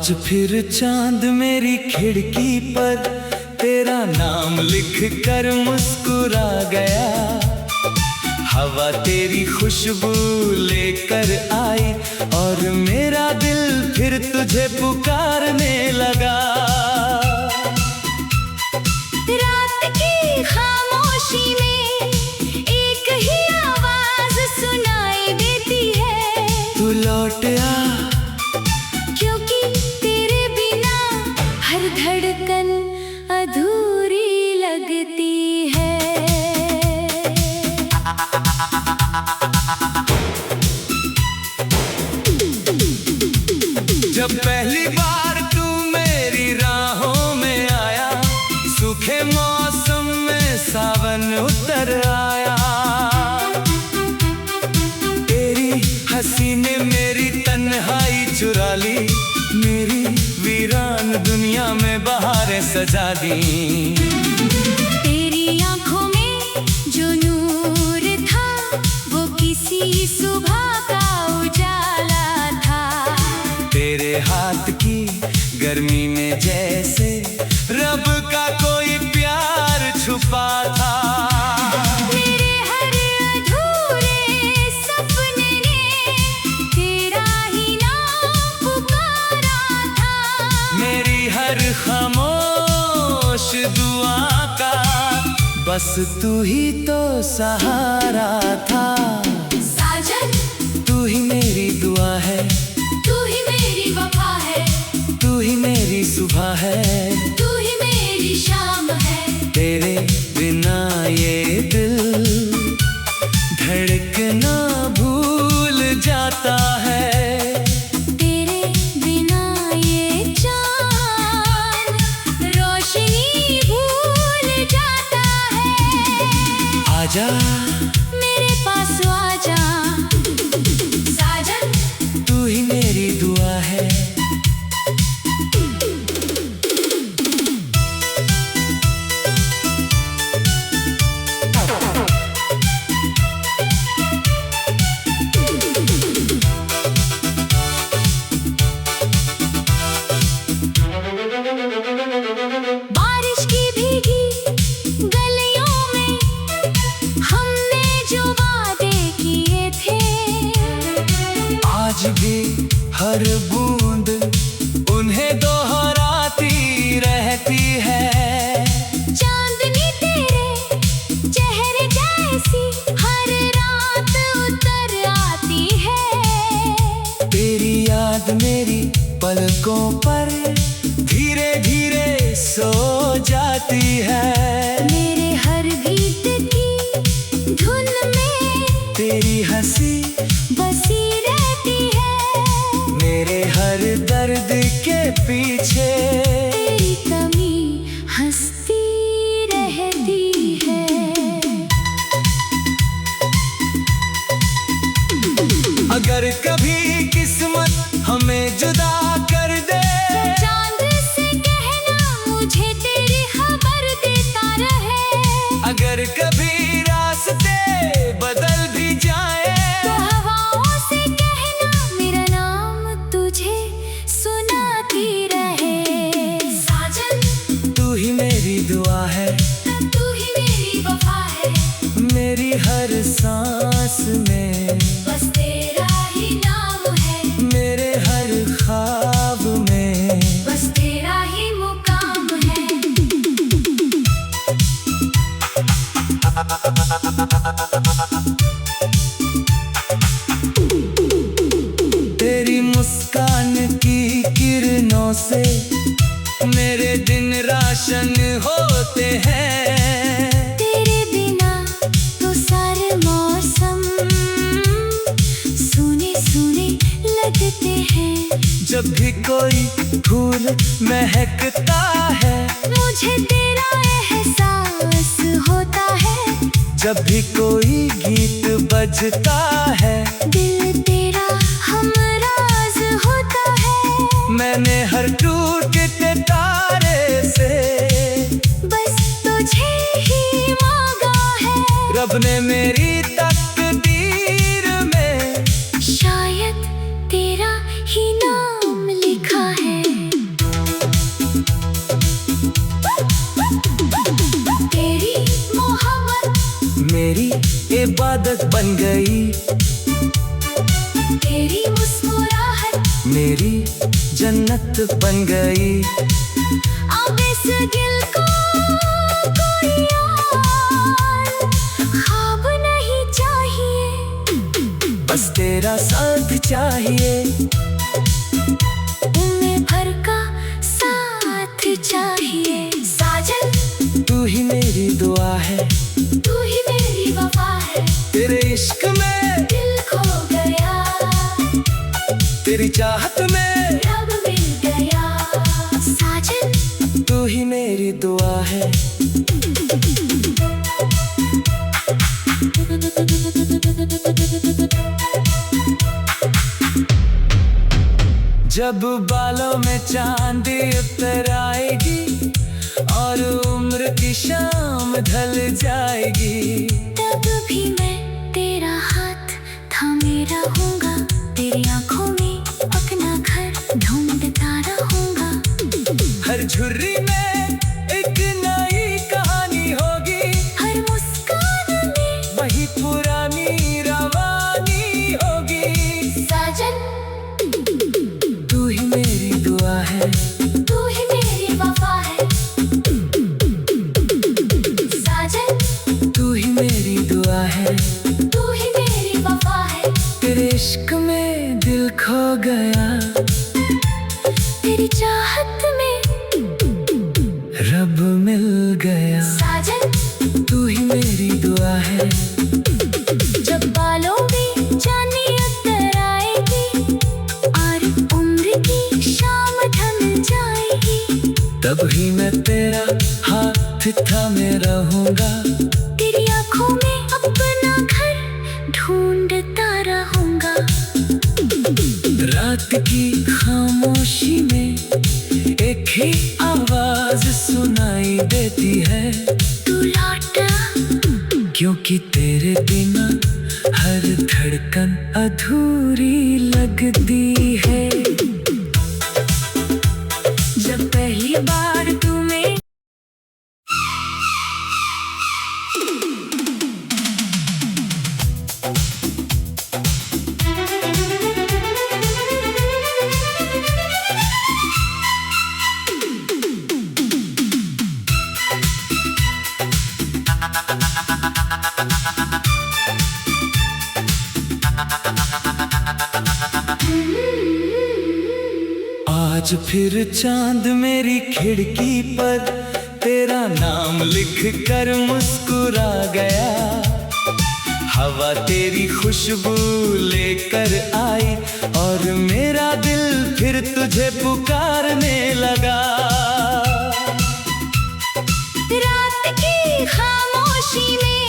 आज फिर चांद मेरी खिड़की पर तेरा नाम लिख कर मुस्कुरा गया। हवा तेरी खुशबू लेकर आई और मेरा दिल फिर तुझे पुकारने लगा। रात की खामोशी में एक ही आवाज सुनाई देती है, तू लौट आ, क्योंकि तेरे बिना हर धड़कन अधूरी लगती है। जब पहली बार तू मेरी राहों में आया, सूखे मौसम में सावन उतर आया। तेरी हंसी ने मेरी तन्हाई चुरा ली, मेरी वीरान दुनिया में बहारें सजा दी। तेरी आंखों में जो नूर था वो किसी सुबह का उजाला था। तेरे हाथ की गर्मी में जैसे रब का कोई प्यार छुपा था। मेरे हर अधूरे सपने ने तेरा ही नाम पुकारा था। मेरी हर खामोश दुआ का बस तू ही तो सहारा था। साजन, तू ही मेरी दुआ है, तू ही मेरी वफा है, तू ही मेरी सुबह है, तू ही मेरी शाम है। तेरे बिना ये दिल धड़कना भूल जाता है। तेरे बिना ये चांद रोशनी भूल जाता है। आजा मेरे पास आजा, साजन, तू ही मेरी दुआ है। बारिश की भीगी गलियों में हमने जो वादे किए थे, आज भी हर बूंद उन्हें दोहराती रहती है। चांदनी तेरे चेहरे जैसी हर रात उतर आती है। तेरी याद मेरी पलकों पर धीरे धीरे सो जाती है। मेरे हर गीत की धुन में तेरी हंसी बसी रहती है। मेरे हर दर्द के पीछे तेरी कमी हंसती रहती है। अगर कभी किस्मत हमें जुदा कर दे, चांद से कहना मुझे तेरी खबर देता रहे। अगर कभी रास्ते बदल भी जाए, तो हवाओं से कहना मेरा नाम तुझे सुनाती रहे। साजन, तू ही मेरी दुआ है, तू ही मेरी वफा है, मेरी हर सांस में बस तेरा ही नाम है। मेरे हर ख्वाब में बस तेरा ही मुकाम है। तेरी मुस्कान की किरणों से मेरे दिन रोशन होते हैं। तेरे बिना तो सारे मौसम सूने सूने लगते हैं। जब भी कोई फूल महकता है, मुझे तेरा एहसास होता है। जब भी कोई गीत बजता है, दिल तेरा हमराज होता है। मैंने हर टूटते तारे से बस तुझे ही मांगा है। रब ने मेरी तकदीर में शायद तेरा ही नाम लिखा है। इबादत बन गई। तेरी मुस्कुराहट मेरी जन्नत बन गई। अब इस दिल को कोई और ख्वाब नहीं चाहिए, बस तेरा साथ चाहिए। उम्र भर का साथ चाहिए। साजन तू ही मेरी दुआ है, तू ही मेरी वफा है। तेरे इश्क में दिल खो गया, तेरी चाहत में रब मिल गया। साजन तू ही मेरी दुआ है। जब बालों में चांदी उतर आएगी और उम्र की शाम ढल जाएगी, तब भी मैं तेरा हाथ थामे रहूंगा। तेरी आंखों में अपना घर ढूंढता रहूंगा। हर झुर्री में एक नई कहानी होगी, हर मुस्कान में वही पुरानी रवानी होगी। साजन तू ही मेरी दुआ है, तू ही मेरी वफा है। साजन तू ही मेरी दुआ है। तू ही मेरी वफा है। तेरे इश्क में दिल खो गया, तेरी चाहत में रब मिल गया। साजन तू ही मेरी दुआ है। जब बालों में चांदी उतर आएगी और उम्र की शाम ढल जाएगी, तब ही मैं तेरा हाथ थामे रहूंगा। तेरी आंखों में अपना घर ढूंढता रहूंगा। रात की खामोशी में एक ही आवाज सुनाई देती है, तू लौटा क्योंकि तेरे बिना हर धड़कन अधूरी लगती है। जब पहली बार तुम्हें आज फिर चांद मेरी खिड़की पर तेरा नाम लिख कर मुस्कुरा गया। हवा तेरी खुशबू लेकर आई और मेरा दिल फिर तुझे पुकारने लगा। रात की खामोशी में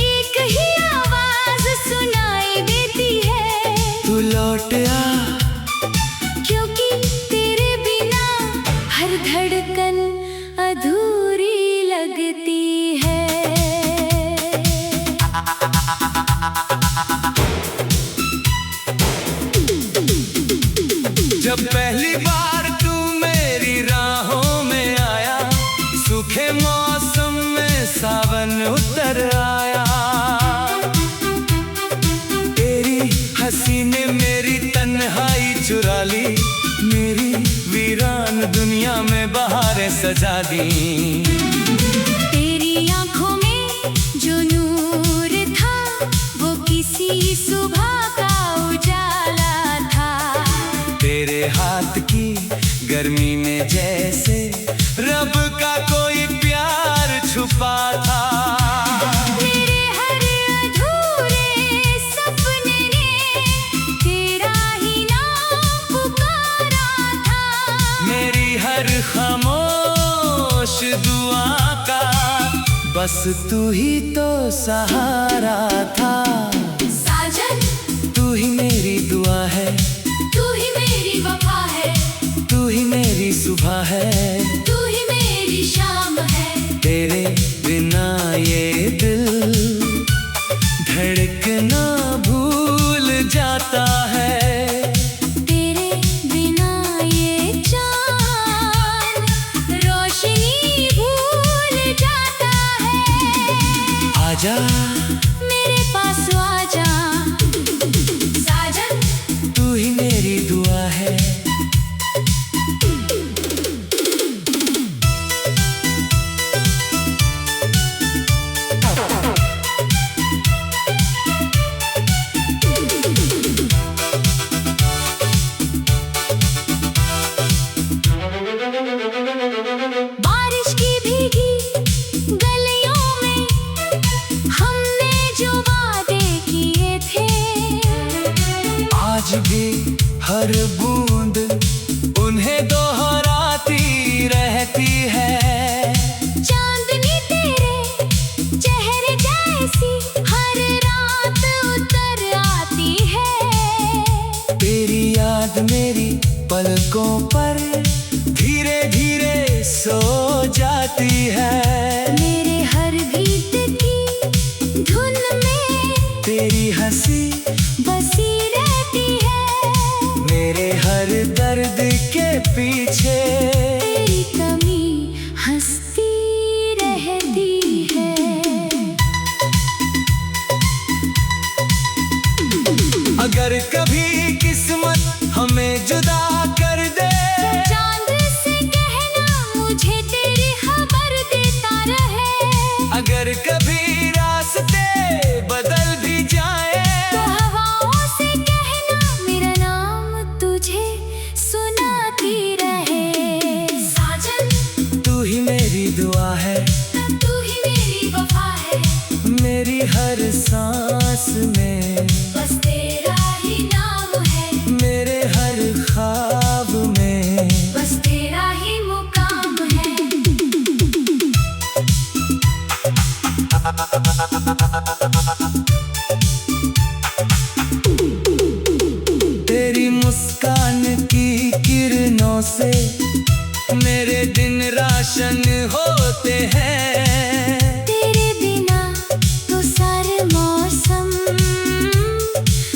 एक ही आवाज सुनाई देती है, तू लौट आ क्योंकि तेरे बिना हर धड़कन अधूरी लगती है। जब पहली बार तू मेरी राहों में आया, सूखे मौसम में सावन उतर आया। तेरी हंसी ने मेरी तन्हाई चुरा ली, मेरी वीरान दुनिया में बहारें सजा दी। तेरी आंखों में जो नूर था वो किसी सुबह का उजाला था। तेरे हाथ की गर्मी में जैसे रब का कोई प्यार छुपा था। मेरे हर अधूरे सपने ने तेरा ही नाम पुकारा था। मेरी हर खामोश दुआ का बस तू ही तो सहारा था। साजन तू ही मेरी दुआ है, तू ही मेरी वफा है। तू ही मेरी सुबह है, तू ही मेरी शाम है। तेरे बिना ये दिल धड़कना भूल जाता है। तेरे बिना ये चांद रोशनी भूल जाता है। आजा मेरे बूंद उन्हें दोहराती रहती है। चांदनी तेरे चेहरे जैसी हर रात उतर आती है। तेरी याद मेरी पलकों पर धीरे धीरे सो जाती है। मेरे हर गीत की धुन में तेरी हंसी बसी रहती है। मेरे हर दर्द के पीछे तेरी कमी हंसती रहती है। अगर कभी किस्मत हमें जुदा कर दे, चांद से कहना मुझे तेरी खबर देता रहे। अगर कभी रास्ते बदल भी जाए, तो हवाओं से कहना मेरा नाम तुझे सुनाती रहे। साजन तू ही मेरी दुआ है, तू ही मेरी वफा है। मेरी हर सांस में बस तेरा ही नाम है। मेरे हर ख्वाब में बस तेरा ही मुकाम है। तेरी मुस्कान की किरणों से मेरे दिन रोशन होते हैं। तेरे बिना तो सारे मौसम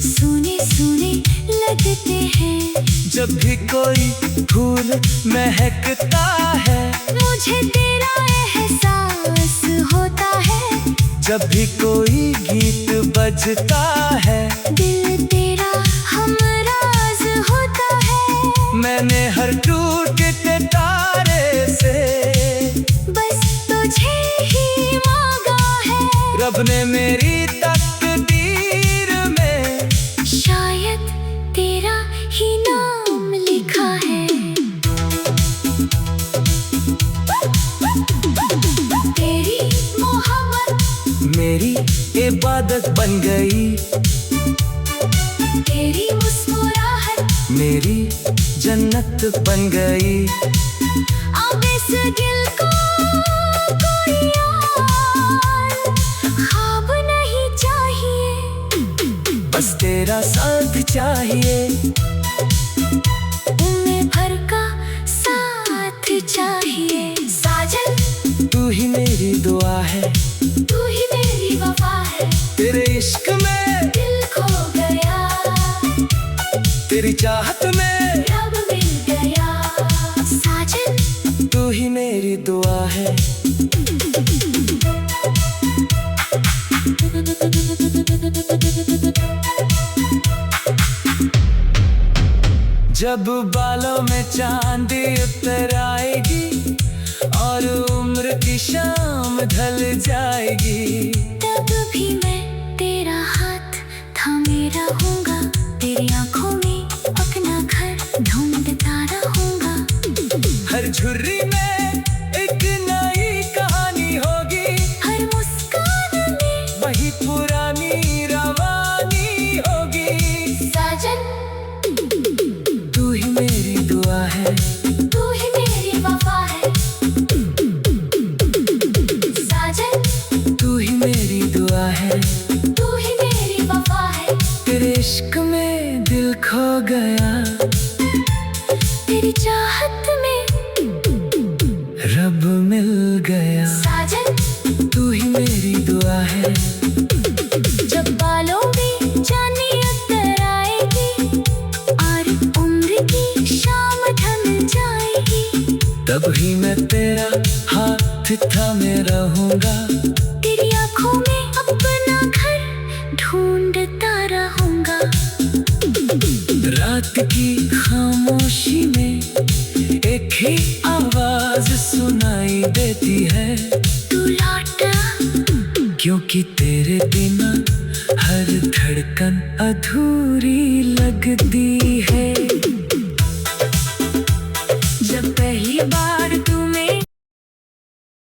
सूने सूने लगते हैं। जब भी कोई फूल महकता है, मुझे तेरा एहसास होता है। जब भी कोई गीत बजता है, दिल तेरा हमराज होता है। मैंने हर टूटते तारे से बस तुझे ही मांगा है। रब ने मेरी तकदीर में शायद तेरा ही नाम लिखा है। तेरी मोहब्बत मेरी इबादत बन गई। तेरी मुस्कुराहट मेरी जन्नत बन गई। अब इस दिल को कोई और ख्वाब नहीं चाहिए। बस तेरा साथ चाहिए, उम्र भर का साथ चाहिए। साजन तू ही मेरी दुआ है, तू ही मेरी वफा है। तेरे इश्क में दिल खो गया, तेरी चाहत में रब मिल गया। साजन तू ही मेरी दुआ है। जब बालों में चांदी उतर आएगी और उम्र की शाम ढल जाएगी, तब भी मैं तेरा हाथ थामे रहूंगा। तेरी आंखों में अपना घर ढूंढता रहूंगा। हर झुर्री में एक नई कहानी होगी, हर मुस्कान में वही पुरानी रवानी होगी। साजन तू ही मेरी दुआ है, तू ही मेरी वफा है। साजन तू ही मेरी दुआ है। तू ही मेरी वफा है। तेरे इश्क में दिल खो गया, तेरी चाहत में रब मिल गया। साजन तू ही मेरी दुआ है। जब बालों में चांदी उतर आएगी और उम्र की शाम ढल जाएगी, तब ही मैं तेरा हाथ थामे रहूंगा। तेरी आंखों में अपना घर ढूंढता रहूंगा। रात की खामोशी में एक ही आवाज सुनाई देती है, तू लौटा क्योंकि तेरे बिना हर धड़कन अधूरी लगती है।